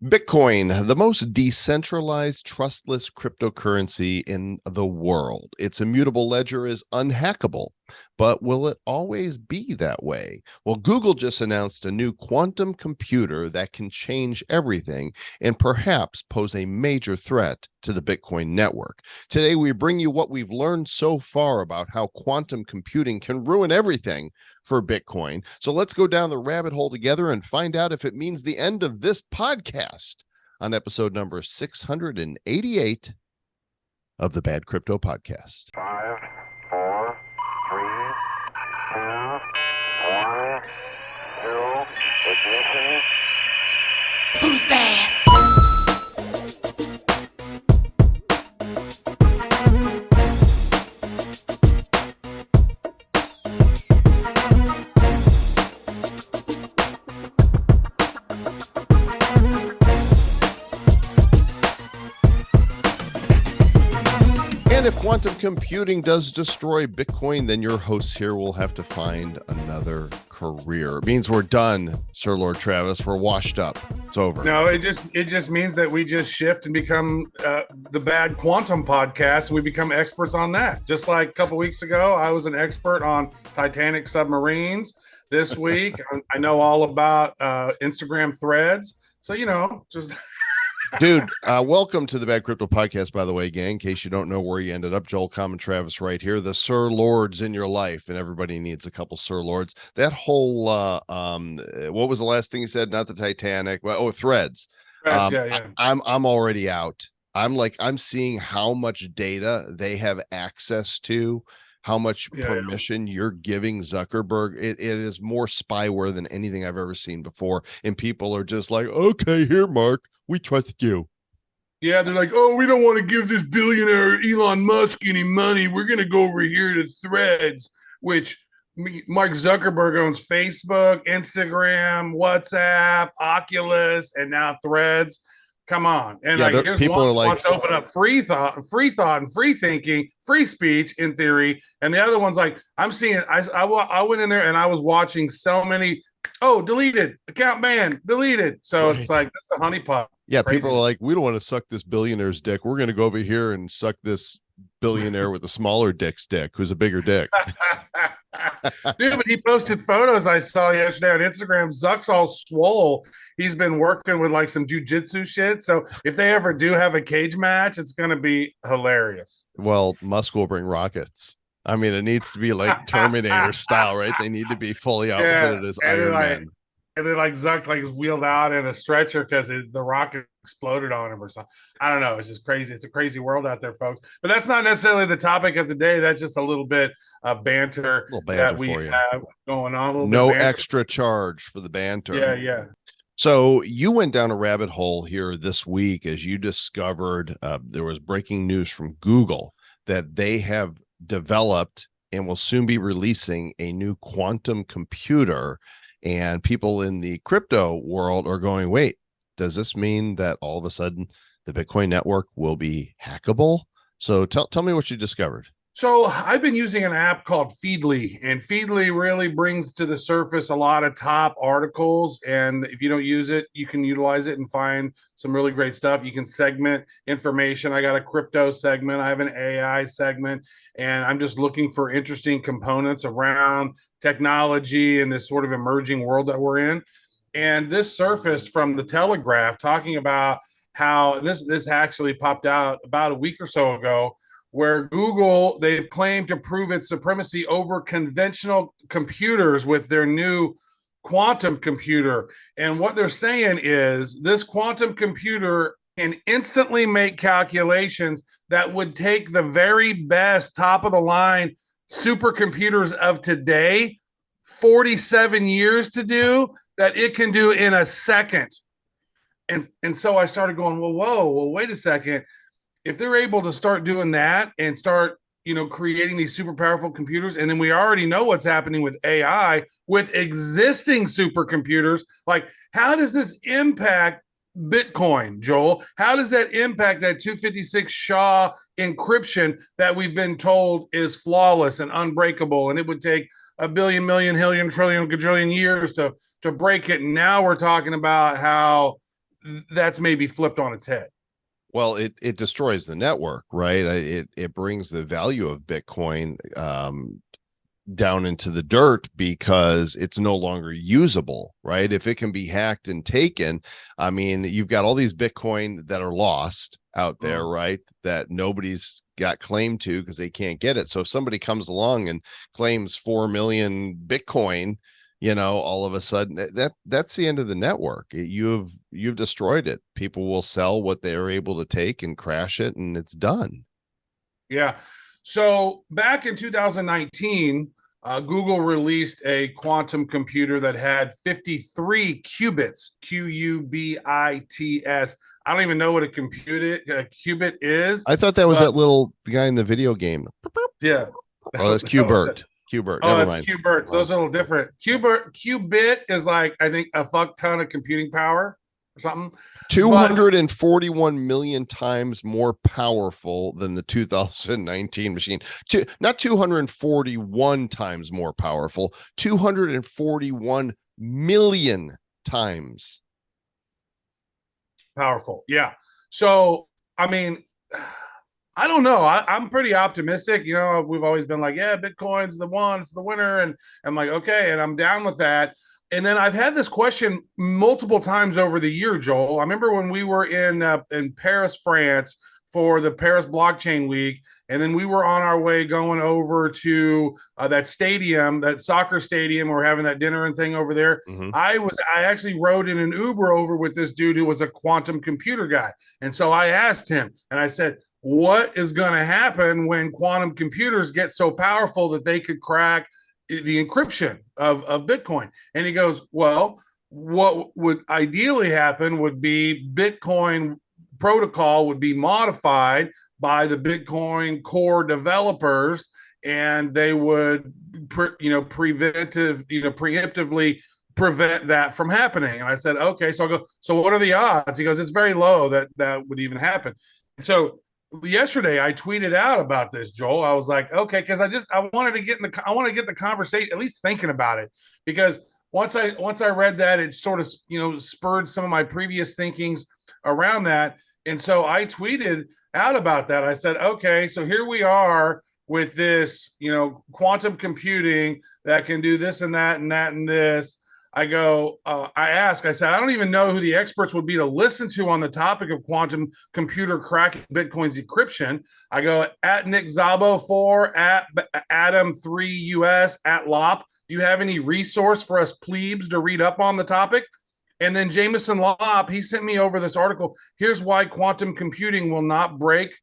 Bitcoin, the most decentralized, trustless cryptocurrency in the world. Its immutable ledger is unhackable, but will it always be that way? Well, Google just announced a new quantum computer that can change everything and perhaps pose a major threat to the Bitcoin network. Today, we bring you what we've learned so far about how quantum computing can ruin everything for Bitcoin. So let's go down the rabbit hole together and find out if it means the end of this podcast on episode number 688 of the Bad Crypto Podcast. 5, 4, 3, 2, 1, 0, ignition. Who's bad? And if quantum computing does destroy Bitcoin, then your hosts here will have to find another career. It means we're done, Sir Lord Travis. We're washed up. It's over. No, it just means that we just shift and become the Bad Quantum Podcast, and we become experts on that. Just like a couple weeks ago, I was an expert on Titanic submarines. This week, I know all about Instagram threads. So, just... Dude, welcome to the Bad Crypto Podcast, by the way, gang. In case you don't know where you ended up, Joel Comm and Travis Wright here, the Sir Lords in your life, and everybody needs a couple Sir Lords. That whole, what was the last thing you said? Not the Titanic. Well, threads. Yeah. I'm already out. I'm seeing how much data they have access to, how much permission you're giving Zuckerberg. It is more spyware than anything I've ever seen before. And people are just like, okay, here, Mark, we trust you. Yeah, they're like, oh, we don't want to give this billionaire Elon Musk any money. We're going to go over here to Threads, which Mark Zuckerberg owns Facebook, Instagram, WhatsApp, Oculus, and now Threads. Come on. And here's people one are like, wants to open up free thought and free thinking, free speech in theory. And the other one's like, I'm seeing, I went in there and I was watching so many, deleted, account banned, deleted. So It's like, that's a honeypot. Yeah, Crazy. people are like, we don't want to suck this billionaire's dick. We're going to go over here and suck this billionaire with a smaller dick's dick, who's a bigger dick. Dude, but he posted photos I saw yesterday on Instagram. Zuck's all swole. He's been working with like some jujitsu shit. So if they ever do have a cage match, it's going to be hilarious. Well, Musk will bring rockets. I mean, it needs to be like Terminator style, right? They need to be fully outfitted as Iron Man. And then Zuck is wheeled out in a stretcher because the rocket exploded on him or something. I don't know. It's just crazy. It's a crazy world out there, folks. But that's not necessarily the topic of the day. That's just a little bit of banter that we have going on. No extra charge for the banter. Yeah. So you went down a rabbit hole here this week as you discovered there was breaking news from Google that they have developed and will soon be releasing a new quantum computer. And people in the crypto world are going, wait, does this mean that all of a sudden the Bitcoin network will be hackable? So tell me what you discovered. So I've been using an app called Feedly, and Feedly really brings to the surface a lot of top articles. And if you don't use it, you can utilize it and find some really great stuff. You can segment information. I got a crypto segment. I have an AI segment, and I'm just looking for interesting components around technology and this sort of emerging world that we're in. And this surfaced from the Telegraph talking about how this actually popped out about a week or so ago, where Google, they've claimed to prove its supremacy over conventional computers with their new quantum computer. And what they're saying is this quantum computer can instantly make calculations that would take the very best top of the line supercomputers of today 47 years to do, that it can do in a second. And so I started going, well, wait a second. If they're able to start doing that and start, creating these super powerful computers, and then we already know what's happening with AI with existing supercomputers, like how does this impact Bitcoin, Joel? How does that impact that 256 SHA encryption that we've been told is flawless and unbreakable, and it would take a billion, million, hillion, trillion, quadrillion years to break it? And now we're talking about how that's maybe flipped on its head. Well, it destroys the network, right? It brings the value of Bitcoin down into the dirt because it's no longer usable, right? If it can be hacked and taken, I mean, you've got all these Bitcoin that are lost out there, right? That nobody's got claim to because they can't get it. So if somebody comes along and claims 4 million Bitcoin, all of a sudden that's the end of the network. You've destroyed it. People will sell what they're able to take and crash it, and it's done. Yeah. So back in 2019, Google released a quantum computer that had 53 qubits, Qubits. I don't even know what a qubit is. I thought that was that little guy in the video game. Yeah. Oh, that's Qbert. Qbert. Oh, Never that's mind. qubits. Those are a little different. Qubit is like, I think, a fuck ton of computing power or something. 241 million times more powerful than the 2019 machine. Not 241 times more powerful, 241 million times powerful. Yeah. So, I mean, I don't know. I'm pretty optimistic. We've always been like, yeah, Bitcoin's the one, it's the winner. And I'm like, okay, and I'm down with that. And then I've had this question multiple times over the year, Joel. I remember when we were in Paris, France for the Paris Blockchain Week, and then we were on our way going over to that stadium, that soccer stadium. We're having that dinner and thing over there. Mm-hmm. I actually rode in an Uber over with this dude who was a quantum computer guy. And so I asked him, and I said, what is going to happen when quantum computers get so powerful that they could crack the encryption of Bitcoin? And he goes, well, what would ideally happen would be Bitcoin protocol would be modified by the Bitcoin core developers, and they would preemptively prevent that from happening. And I said, okay. So I go, so what are the odds? He goes, it's very low that would even happen. So yesterday I tweeted out about this, Joel. I was like, okay, because I wanted to get the conversation, at least thinking about it, because once I read that, it sort of spurred some of my previous thinkings around that. And so I tweeted out about that. I said, okay, so here we are with this, quantum computing that can do this and that and that and this. I said, I don't even know who the experts would be to listen to on the topic of quantum computer cracking Bitcoin's encryption. I go, at Nick Szabo 4, at Adam 3 US, at Lop. Do you have any resource for us plebes to read up on the topic? And then Jameson Lop, he sent me over this article. Here's why quantum computing will not break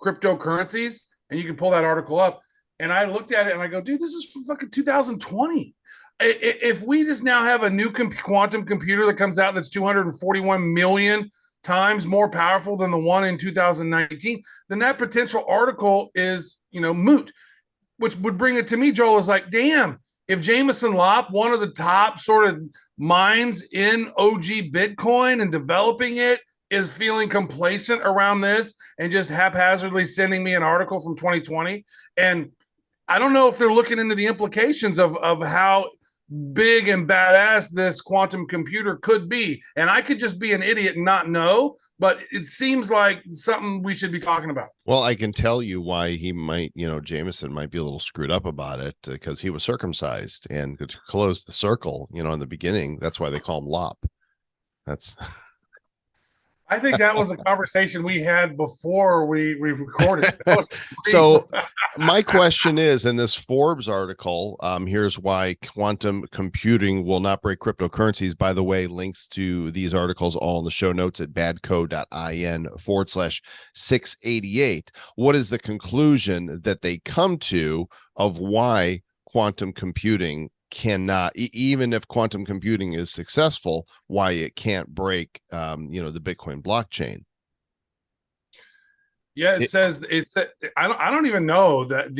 cryptocurrencies. And you can pull that article up. And I looked at it and I go, dude, this is from fucking 2020. If we just now have a new quantum computer that comes out that's 241 million times more powerful than the one in 2019, then that potential article is, moot, which would bring it to me, Joel, is like, damn, if Jameson Lop, one of the top sort of minds in OG Bitcoin and developing it, is feeling complacent around this and just haphazardly sending me an article from 2020. And I don't know if they're looking into the implications of how big and badass this quantum computer could be. And I could just be an idiot and not know, but it seems like something we should be talking about. Well, I can tell you why he might, Jameson might be a little screwed up about it, because he was circumcised, and to close the circle, in the beginning, that's why they call him Lop. That's I think that was a conversation we had before we recorded. So my question is, in this Forbes article, here's why quantum computing will not break cryptocurrencies. By the way, links to these articles all in the show notes at badco.in/688. What is the conclusion that they come to of why quantum computing cannot, even if quantum computing is successful, why it can't break the Bitcoin blockchain? Yeah, I don't even know that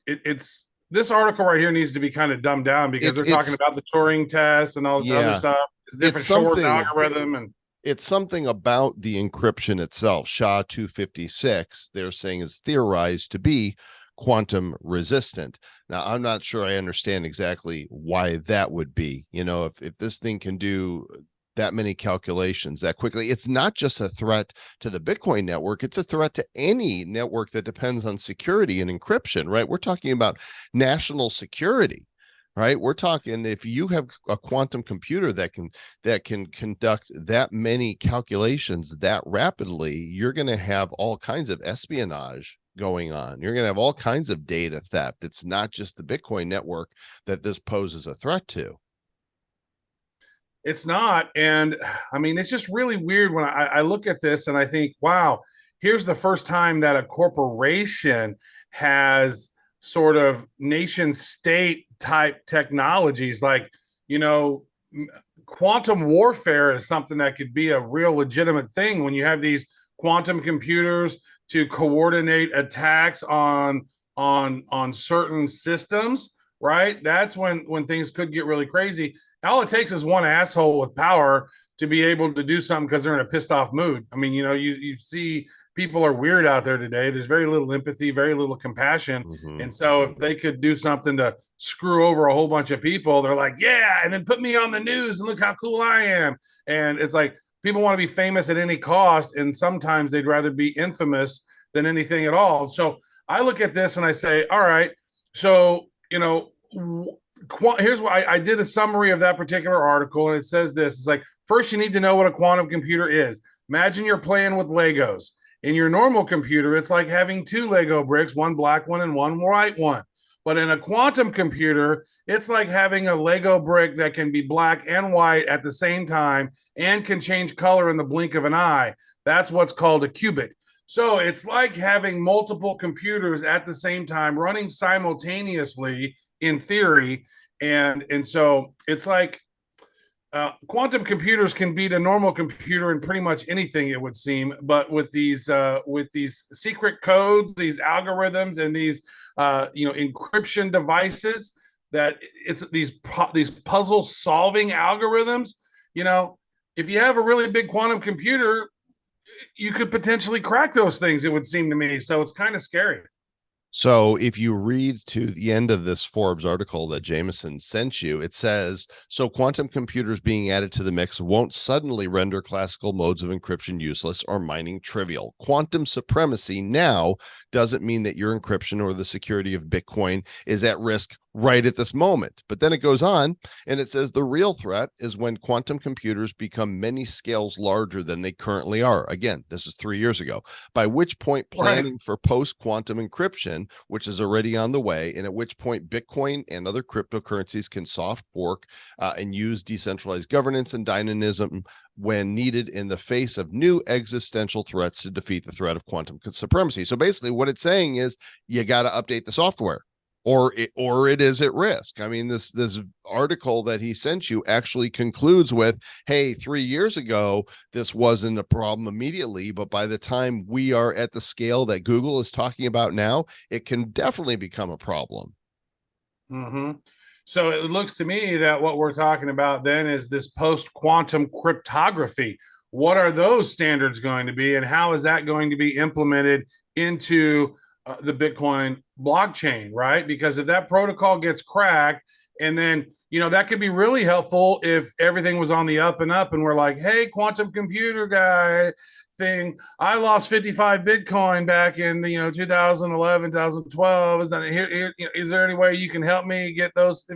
it's this article right here needs to be kind of dumbed down, because they're talking about the Turing test and all this other stuff. It's different short algorithm, and it's something about the encryption itself. SHA-256, they're saying, is theorized to be quantum resistant. Now, I'm not sure I understand exactly why that would be. If this thing can do that many calculations that quickly. It's not just a threat to the Bitcoin network, it's a threat to any network that depends on security and encryption, right? We're talking about national security, right? We're talking, if you have a quantum computer that can conduct that many calculations that rapidly, you're going to have all kinds of espionage going on. You're going to have all kinds of data theft. It's not just the Bitcoin network that this poses a threat to. It's not. And I mean, it's just really weird when I look at this and I think, wow, here's the first time that a corporation has sort of nation state type technologies. Like, you know, quantum warfare is something that could be a real legitimate thing when you have these quantum computers to coordinate attacks on certain systems, right? That's when things could get really crazy. All it takes is one asshole with power to be able to do something because they're in a pissed off mood. I mean, you know, you see people are weird out there today. There's very little empathy, very little compassion. Mm-hmm. And so if they could do something to screw over a whole bunch of people, they're like, yeah, and then put me on the news and look how cool I am. And it's like people want to be famous at any cost. And sometimes they'd rather be infamous than anything at all. So I look at this and I say, all right, so, you know, here's what I did a summary of that particular article, and it says this: it's like, first you need to know what a quantum computer is. Imagine you're playing with Legos. In your normal computer, it's like having two Lego bricks, one black one and one white one. But in a quantum computer, it's like having a Lego brick that can be black and white at the same time and can change color in the blink of an eye. That's what's called a qubit. So it's like having multiple computers at the same time running simultaneously in theory. And so it's like quantum computers can beat a normal computer in pretty much anything, it would seem. But with these secret codes, these algorithms, and these encryption devices, that it's these puzzle solving algorithms. You know, if you have a really big quantum computer, you could potentially crack those things, it would seem to me. So it's kind of scary. So if you read to the end of this Forbes article that Jameson sent you, it says, so quantum computers being added to the mix won't suddenly render classical modes of encryption useless or mining trivial. Quantum supremacy now doesn't mean that your encryption or the security of Bitcoin is at risk right at this moment. But then it goes on and it says the real threat is when quantum computers become many scales larger than they currently are. Again, this is 3 years ago, by which point planning for post-quantum encryption, which is already on the way, and at which point Bitcoin and other cryptocurrencies can soft fork and use decentralized governance and dynamism when needed in the face of new existential threats to defeat the threat of quantum supremacy. So basically what it's saying is you got to update the software, or it is at risk. I mean, this article that he sent you actually concludes with, hey, 3 years ago, this wasn't a problem immediately, but by the time we are at the scale that Google is talking about now, it can definitely become a problem. Mm-hmm. So it looks to me that what we're talking about then is this post-quantum cryptography. What are those standards going to be, and how is that going to be implemented into the Bitcoin blockchain, right? Because if that protocol gets cracked, and then, you know, that could be really helpful if everything was on the up and up and we're like, hey, quantum computer guy thing, I lost 55 Bitcoin back in 2011, 2012. Is there any way you can help me get those?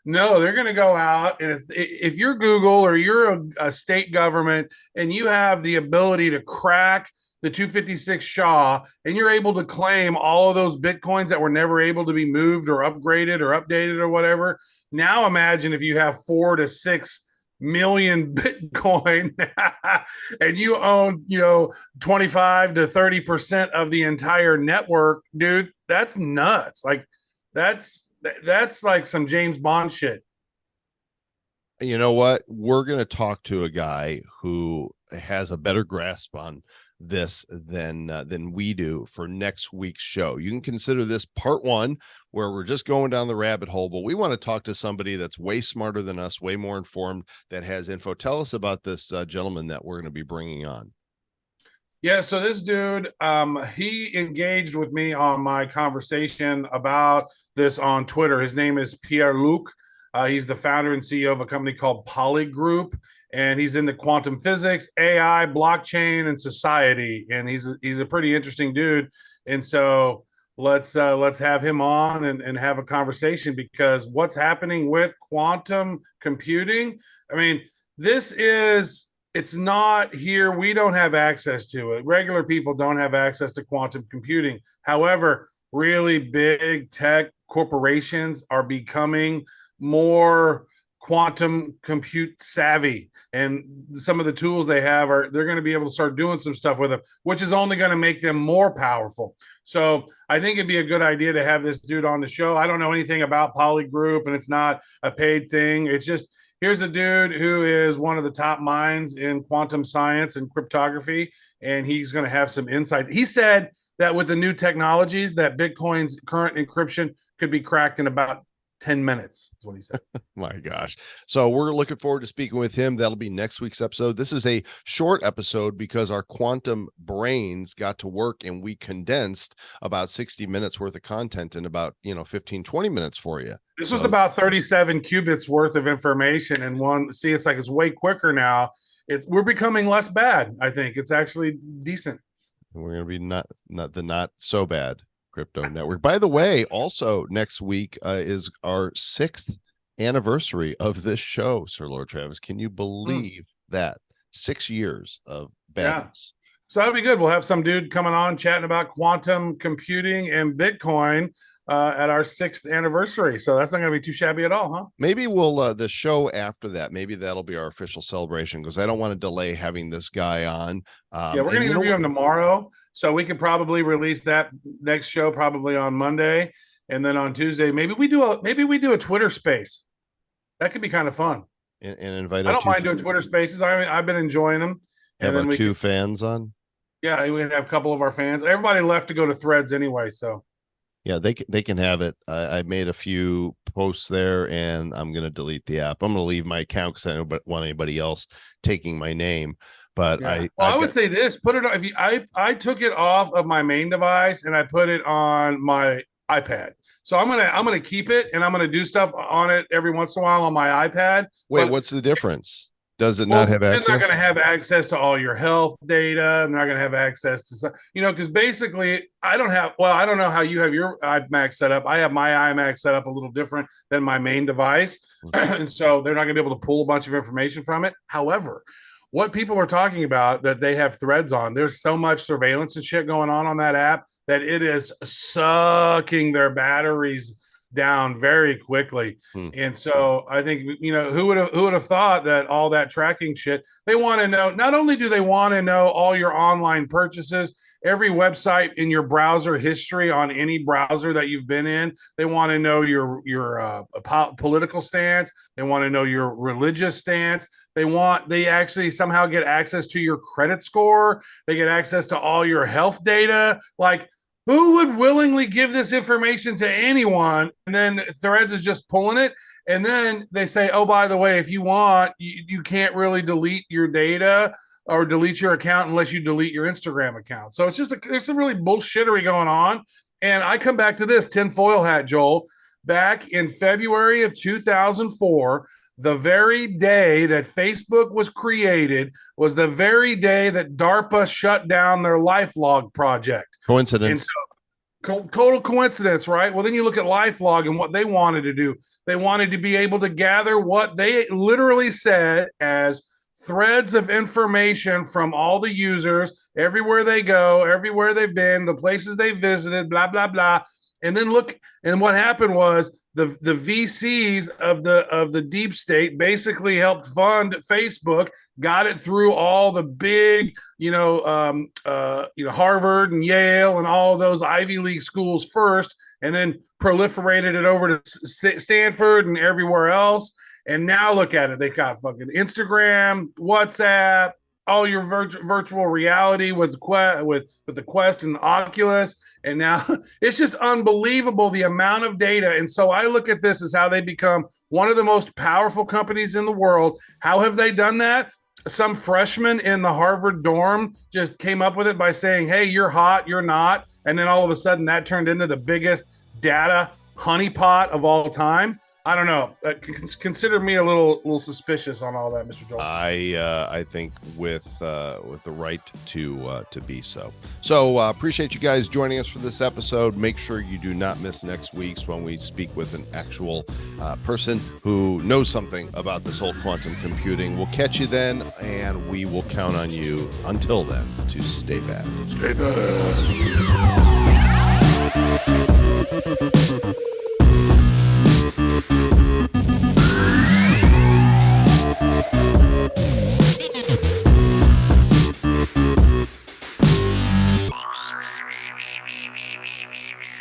No, they're going to go out, and if you're Google or you're a state government and you have the ability to crack the 256 SHA, and you're able to claim all of those Bitcoins that were never able to be moved or upgraded or updated or whatever. Now imagine if you have 4 to 6 million Bitcoin and you own, 25 to 30% of the entire network, dude, that's nuts. Like that's like some James Bond shit. You know what? We're going to talk to a guy who has a better grasp on this than we do for next week's show. You can consider this part one, where we're just going down the rabbit hole, but we want to talk to somebody that's way smarter than us, way more informed, that has info. Tell us about this gentleman that we're going to be bringing on. Yeah, so this dude, he engaged with me on my conversation about this on Twitter. His name is Pierre-Luc. He's the founder and CEO of a company called Poly Group, and he's into quantum physics, AI, blockchain, and society. And he's a pretty interesting dude. And so let's have him on and have a conversation, because what's happening with quantum computing, I mean, it's not here. We don't have access to it. Regular people don't have access to quantum computing. However, really big tech corporations are becoming more quantum compute savvy, and some of the tools they have they're going to be able to start doing some stuff with them, which is only going to make them more powerful. So I think it'd be a good idea to have this dude on the show. I don't know anything about Poly Group, and it's not a paid thing. It's just, here's a dude who is one of the top minds in quantum science and cryptography, and he's going to have some insight. He said that with the new technologies, that Bitcoin's current encryption could be cracked in about 10 minutes, is what he said. My gosh. So we're looking forward to speaking with him. That'll be next week's episode. This is a short episode because our quantum brains got to work and we condensed about 60 minutes worth of content in about, 15, 20 minutes for you. This was about 37 qubits worth of information. And it's way quicker now. We're becoming less bad. I think it's actually decent. We're going to be not so bad Crypto Network. By the way, also next week is our 6th anniversary of this show, Sir Lord Travis. Can you believe that? 6 years of badness. Yeah. So that'll be good. We'll have some dude coming on chatting about quantum computing and Bitcoin at our 6th anniversary. So that's not going to be too shabby at all, huh? Maybe we'll the show after that. Maybe that'll be our official celebration, because I don't want to delay having this guy on. Yeah, we're going to interview him tomorrow, so we could probably release that next show probably on Monday, and then on Tuesday maybe we do a Twitter space. That could be kind of fun. And invite. I don't mind doing Twitter spaces. I've been enjoying them. Have our two fans on. Yeah, we have a couple of our fans. Everybody left to go to Threads anyway, so. Yeah, they can have it. I made a few posts there, and I'm going to delete the app. I'm going to leave my account because I don't want anybody else taking my name. But yeah. I would say this: put it. I took it off of my main device and I put it on my iPad. So I'm gonna keep it, and I'm gonna do stuff on it every once in a while on my iPad. Wait, what's the difference? Does it not have access? They're not going to have access to all your health data, and they're not going to have access to, because basically I don't know how you have your iMac set up. I have my iMac set up a little different than my main device. And so they're not going to be able to pull a bunch of information from it. However, what people are talking about that they have Threads on, there's so much surveillance and shit going on that app that it is sucking their batteries down very quickly. And so I think, who would have thought that all that tracking shit, they want to know, not only do they want to know all your online purchases, every website in your browser history on any browser that you've been in, they want to know your political stance, they want to know your religious stance, they actually somehow get access to your credit score, they get access to all your health data. Like, who would willingly give this information to anyone? And then Threads is just pulling it. And then they say, oh, by the way, if you want, you can't really delete your data or delete your account unless you delete your Instagram account. So it's just there's some really bullshittery going on. And I come back to this tinfoil hat, Joel. Back in February of 2004, the very day that Facebook was created was the very day that DARPA shut down their LifeLog project. Coincidence. And so, total coincidence, right? Well, then you look at LifeLog and what they wanted to do. They wanted to be able to gather what they literally said as threads of information from all the users, everywhere they go, everywhere they've been, the places they visited, blah, blah, blah. And then look, and what happened was the VCs of the deep state basically helped fund Facebook, got it through all the big, Harvard and Yale and all those Ivy League schools first, and then proliferated it over to Stanford and everywhere else. And now look at it. They got fucking Instagram, WhatsApp, all your virtual reality with the Quest and Oculus. And now it's just unbelievable the amount of data. And so I look at this as how they become one of the most powerful companies in the world. How have they done that? Some freshman in the Harvard dorm just came up with it by saying, hey, you're hot, you're not. And then all of a sudden that turned into the biggest data honeypot of all time. I don't know. Consider me a little suspicious on all that, Mr. Joel. I think with the right to be so. So appreciate you guys joining us for this episode. Make sure you do not miss next week's when we speak with an actual person who knows something about this whole quantum computing. We'll catch you then, and we will count on you until then to stay bad. Stay bad.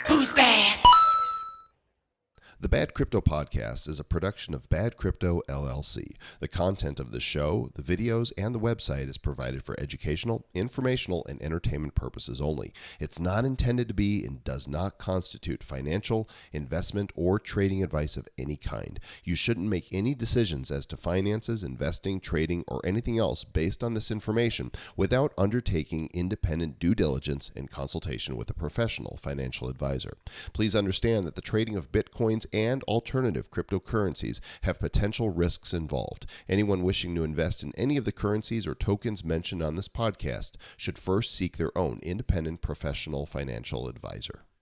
Who's bad? The Bad Crypto Podcast is a production of Bad Crypto LLC. The content of the show, the videos, and the website is provided for educational, informational, and entertainment purposes only. It's not intended to be and does not constitute financial, investment, or trading advice of any kind. You shouldn't make any decisions as to finances, investing, trading, or anything else based on this information without undertaking independent due diligence and consultation with a professional financial advisor. Please understand that the trading of Bitcoins and alternative cryptocurrencies have potential risks involved. Anyone wishing to invest in any of the currencies or tokens mentioned on this podcast should first seek their own independent professional financial advisor.